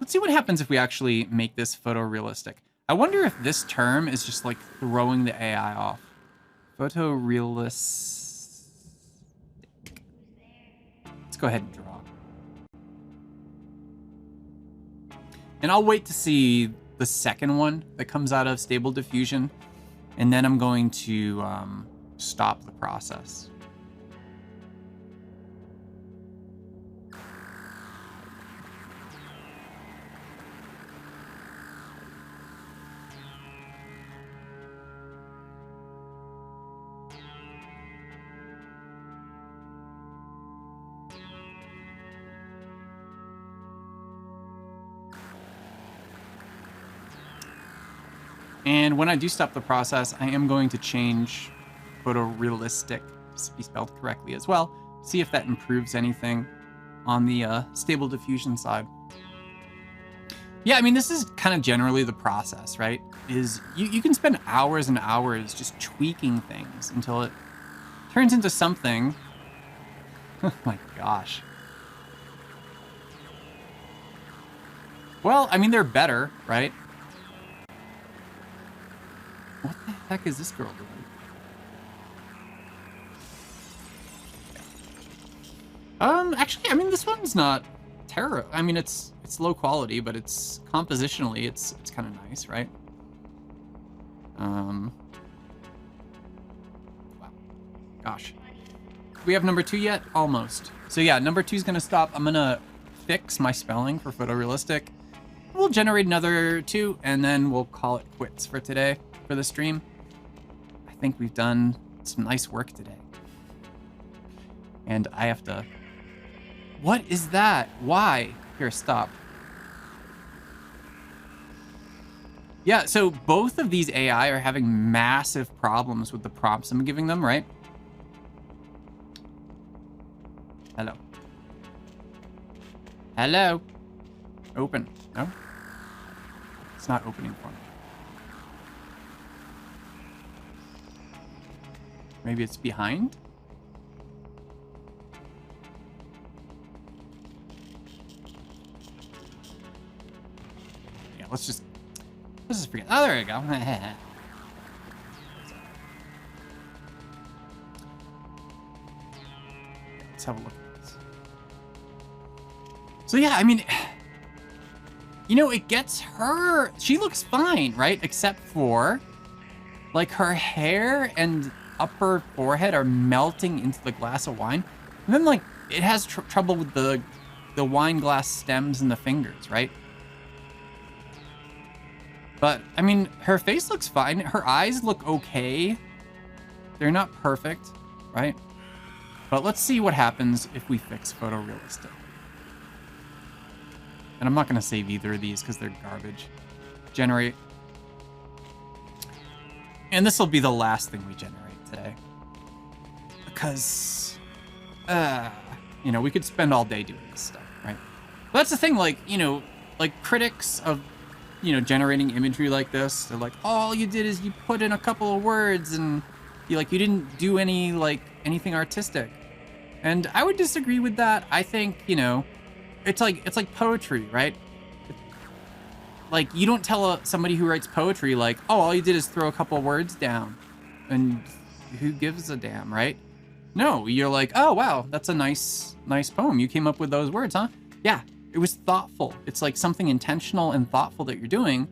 Let's see what happens if we actually make this photorealistic. I wonder if this term is just like throwing the AI off. Photorealistic. Let's go ahead and draw. And I'll wait to see the second one that comes out of Stable Diffusion. And then I'm going to stop the process. And when I do stop the process, I am going to change photorealistic to be spelled correctly as well. See if that improves anything on the Stable Diffusion side. Yeah, I mean, this is kind of generally the process, right? Is you can spend hours and hours just tweaking things until it turns into something. Oh my gosh. Well, I mean, they're better, right? What the heck is this girl doing? Actually, I mean, this one's not terrible. I mean, it's low quality, but it's compositionally, it's kind of nice, right? Wow. Gosh. Do we have number 2 yet? Almost. So yeah, number 2 is gonna stop. I'm gonna fix my spelling for photorealistic. We'll generate another 2, and then we'll call it quits for today for the stream. I think we've done some nice work today. And I have to... What is that? Why? Here, stop. Yeah, so both of these AI are having massive problems with the prompts I'm giving them, right? Hello. Hello. Open. No? It's not opening for me. Maybe it's behind? Yeah, let's just forget. Oh, there you go. Let's have a look at this. So yeah, I mean, you know, it gets her. She looks fine, right? Except for, like, her hair and upper forehead are melting into the glass of wine, and then, like, it has trouble with the wine glass stems and the fingers, right? But, I mean, her face looks fine. Her eyes look okay. They're not perfect, right? But let's see what happens if we fix photorealistic. And I'm not going to save either of these because they're garbage. Generate. And this will be the last thing we generate today. Because, you know, we could spend all day doing this stuff, right? But that's the thing, like, you know, like critics of, you know, generating imagery like this, they're like, oh, all you did is you put in a couple of words and you didn't do anything artistic. And I would disagree with that. I think, you know, it's like poetry, right? Like, you don't tell somebody who writes poetry, like, oh, all you did is throw a couple of words down and who gives a damn, right? No, you're like, oh, wow, that's a nice poem. You came up with those words, huh? Yeah. It was thoughtful. It's like something intentional and thoughtful that you're doing.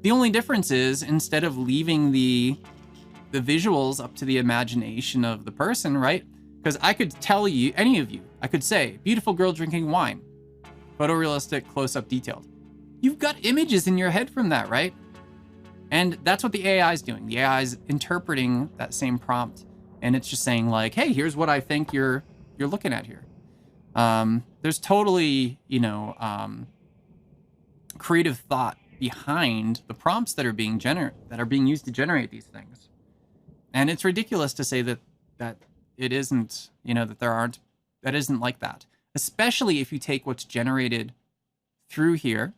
The only difference is, instead of leaving the visuals up to the imagination of the person, right? Because I could tell you, any of you, I could say, beautiful girl drinking wine, photorealistic, close-up, detailed. You've got images in your head from that, right? And that's what the AI is doing. The AI is interpreting that same prompt, and it's just saying, like, hey, here's what I think you're looking at here. There's totally, you know, creative thought behind the prompts that are being used to generate these things. And it's ridiculous to say that it isn't, you know, that isn't like that. Especially if you take what's generated through here,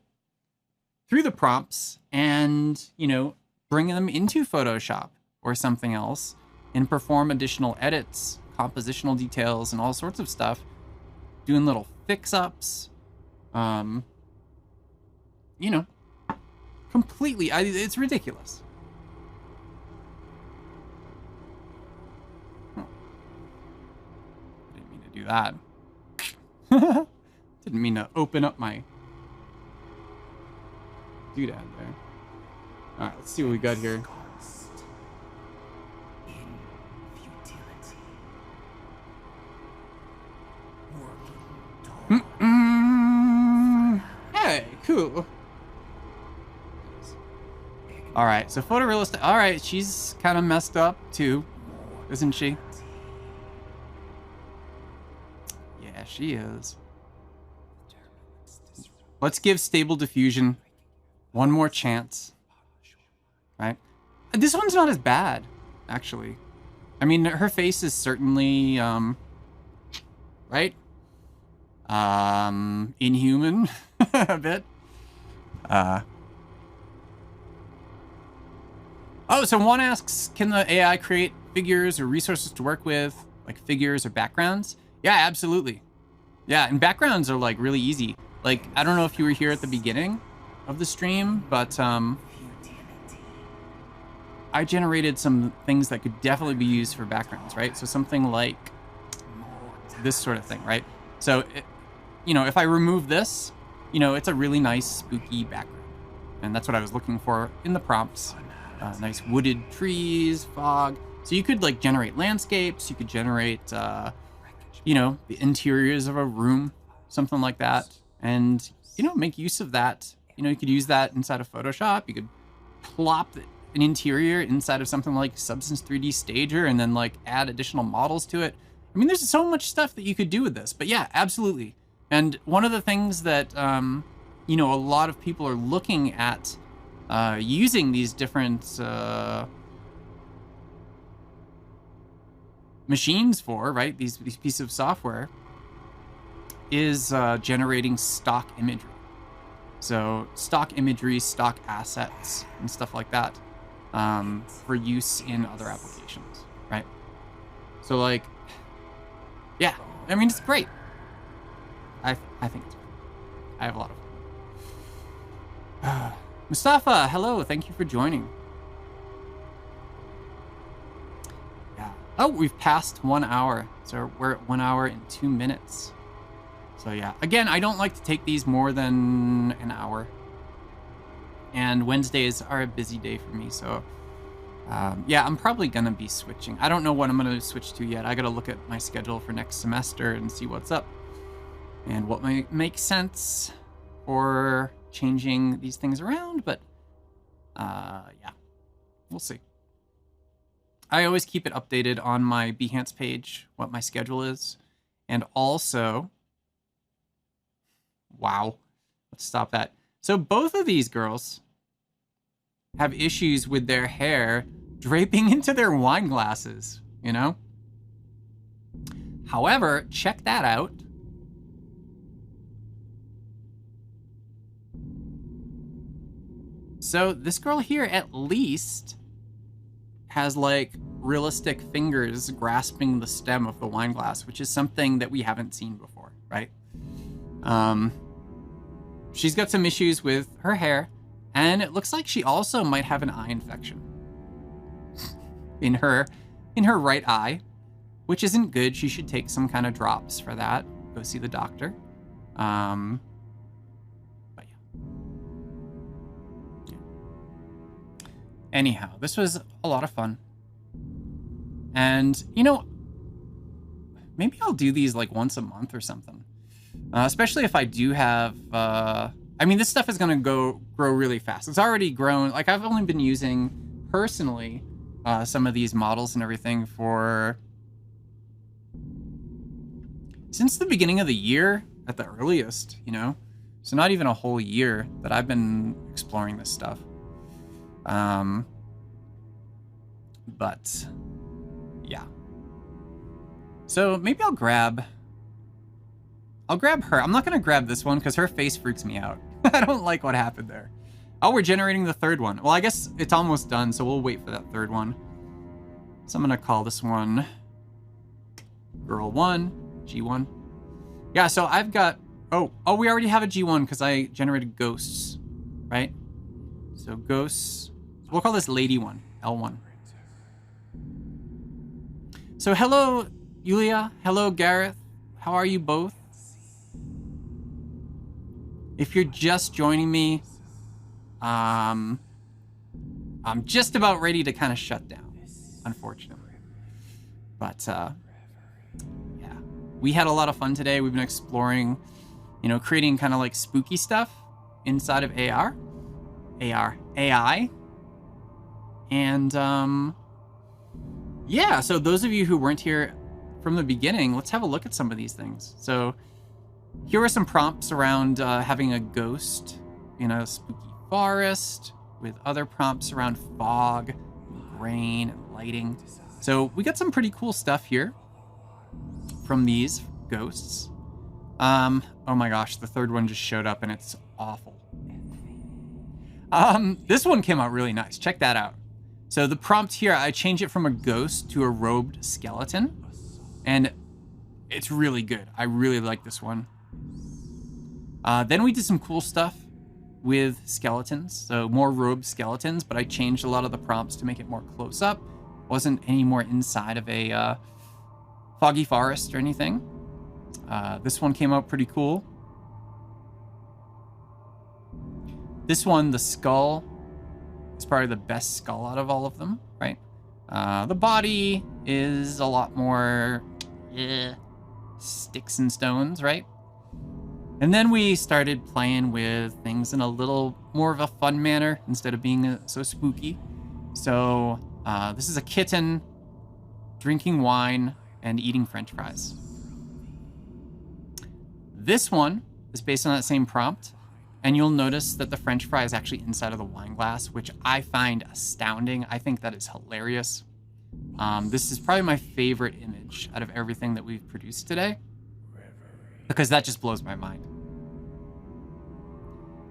through the prompts, and, you know, bring them into Photoshop or something else and perform additional edits, compositional details, and all sorts of stuff. Doing little fix-ups, you know, completely, it's ridiculous. Didn't mean to do that. Didn't mean to open up my doodad there. All right, let's see what we got here. Hey, cool. All right, so photorealistic. All right, she's kind of messed up too, isn't she? Yeah, she is. Let's give Stable Diffusion one more chance. right? This one's not as bad, actually. I mean, her face is certainly, right? Inhuman a bit. Oh, so one asks, can the AI create figures or resources to work with, like figures or backgrounds? Yeah, absolutely. Yeah, and backgrounds are like really easy. Like, I don't know if you were here at the beginning of the stream, but I generated some things that could definitely be used for backgrounds, right? So something like this sort of thing, right? So, you know, if I remove this, you know, it's a really nice spooky background. And that's what I was looking for in the prompts. Nice wooded trees, fog. So you could like generate landscapes. You could generate, you know, the interiors of a room, something like that. And, you know, make use of that. You know, you could use that inside of Photoshop. You could plop an interior inside of something like Substance 3D Stager and then like add additional models to it. I mean, there's so much stuff that you could do with this, but yeah, absolutely. And one of the things that, you know, a lot of people are looking at using these different machines for, right? These pieces of software is generating stock imagery. So stock imagery, stock assets, and stuff like that for use in other applications, right? So like, yeah, I mean, it's great. I think it's great. I have a lot of fun. Mustafa, hello, thank you for joining. Yeah. Oh, we've passed 1 hour. So we're at 1 hour and 2 minutes. So yeah, again, I don't like to take these more than an hour. And Wednesdays are a busy day for me, so yeah, I'm probably gonna be switching. I don't know what I'm gonna switch to yet. I gotta look at my schedule for next semester and see what's up and what might make sense for changing these things around, but yeah, we'll see. I always keep it updated on my Behance page, what my schedule is, and also, wow, let's stop that. So both of these girls have issues with their hair draping into their wine glasses, you know? However, check that out. So this girl here at least has like realistic fingers grasping the stem of the wine glass, which is something that we haven't seen before, right? She's got some issues with her hair, and it looks like she also might have an eye infection in her right eye, which isn't good. She should take some kind of drops for that. Go see the doctor. But yeah. Anyhow, this was a lot of fun. And, you know, maybe I'll do these like once a month or something. Especially if I do have, I mean, this stuff is going to grow really fast. It's already grown. Like, I've only been using, personally, some of these models and everything since the beginning of the year at the earliest, you know? So not even a whole year that I've been exploring this stuff. But, yeah. So maybe I'll grab her. I'm not going to grab this one because her face freaks me out. I don't like what happened there. Oh, we're generating the third one. Well, I guess it's almost done, so we'll wait for that third one. So I'm going to call this one Girl 1, G1. Yeah, so I've got... Oh, we already have a G1 because I generated ghosts, right? So ghosts... We'll call this Lady 1, L1. So hello, Yulia. Hello, Gareth. How are you both? If you're just joining me, I'm just about ready to kind of shut down, unfortunately. But, yeah. We had a lot of fun today. We've been exploring, you know, creating kind of like spooky stuff inside of AI. And, yeah, so those of you who weren't here from the beginning, let's have a look at some of these things. So here are some prompts around having a ghost in a spooky forest. with other prompts around fog, rain, and lighting. So we got some pretty cool stuff here from these ghosts. Oh my gosh, the third one just showed up and it's awful. This one came out really nice. Check that out. So the prompt here, I changed it from a ghost to a robed skeleton, and it's really good. I really like this one. Then we did some cool stuff with skeletons, so more robed skeletons, but I changed a lot of the prompts to make it more close up. Wasn't any more inside of a foggy forest or anything. This one came out pretty cool. This one, the skull, is probably the best skull out of all of them, right? The body is a lot more sticks and stones, right? And then we started playing with things in a little more of a fun manner instead of being so spooky. So this is a kitten drinking wine and eating French fries. This one is based on that same prompt, and you'll notice that the French fry is actually inside of the wine glass, which I find astounding. I think that is hilarious. This is probably my favorite image out of everything that we've produced today, because that just blows my mind.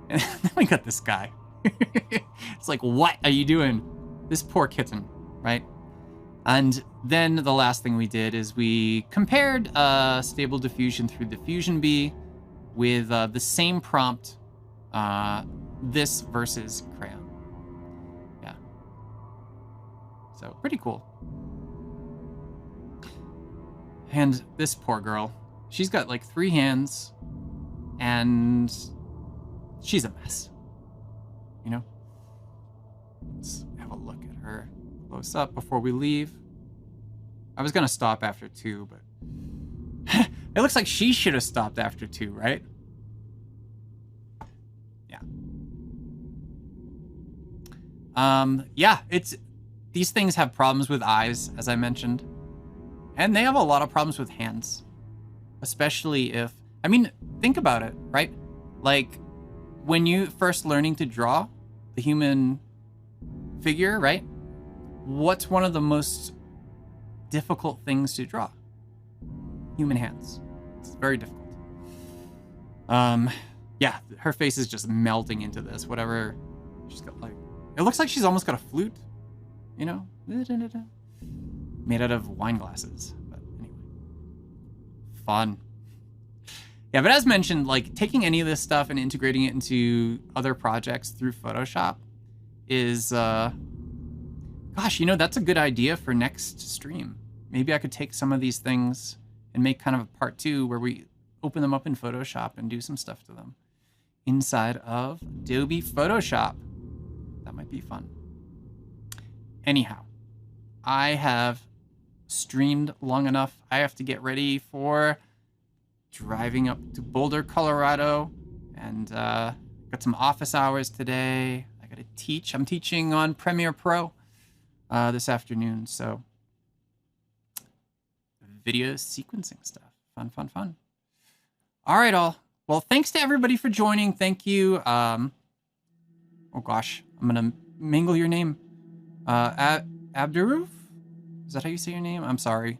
And then we got this guy. It's like, what are you doing? This poor kitten, right? And then the last thing we did is we compared Stable Diffusion through Diffusion Bee with the same prompt, this versus Crayon. Yeah. So pretty cool. And this poor girl, she's got like 3 hands and she's a mess, you know? Let's have a look at her close up before we leave. I was gonna stop after 2, but it looks like she should have stopped after 2, right? Yeah. Yeah, these things have problems with eyes, as I mentioned. And they have a lot of problems with hands. Especially if, I mean, think about it, right? Like, when you first learning to draw the human figure, right? What's one of the most difficult things to draw? Human hands. It's very difficult. Yeah, her face is just melting into this. Whatever. She's got like, it looks like she's almost got a flute, you know? Made out of wine glasses. But anyway. Fun. Yeah, but as mentioned, like taking any of this stuff and integrating it into other projects through Photoshop is, gosh, you know, that's a good idea for next stream. Maybe I could take some of these things and make kind of a part 2 where we open them up in Photoshop and do some stuff to them inside of Adobe Photoshop. That might be fun. Anyhow, I have streamed long enough. I have to get ready for driving up to Boulder, Colorado, and got some office hours today. I got to teach. I'm teaching on Premiere Pro this afternoon, so video sequencing stuff. Fun, fun, fun. All right, all. Well, thanks to everybody for joining. Thank you. Oh gosh, I'm gonna mangle your name. Abduruf? Is that how you say your name? I'm sorry.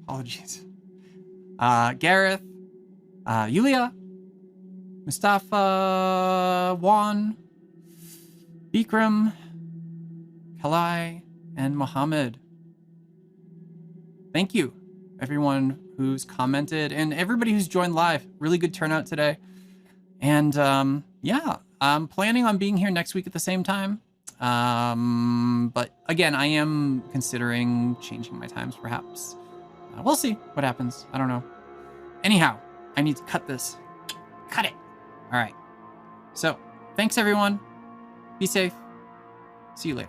Apologies. Gareth, Yulia, Mustafa, Juan, Bikram, Kalai, and Mohammed. Thank you, everyone who's commented and everybody who's joined live. Really good turnout today. And yeah, I'm planning on being here next week at the same time. But again, I am considering changing my times perhaps. We'll see what happens. I don't know. Anyhow, I need to cut this. Cut it. All right. So, thanks everyone. Be safe. See you later.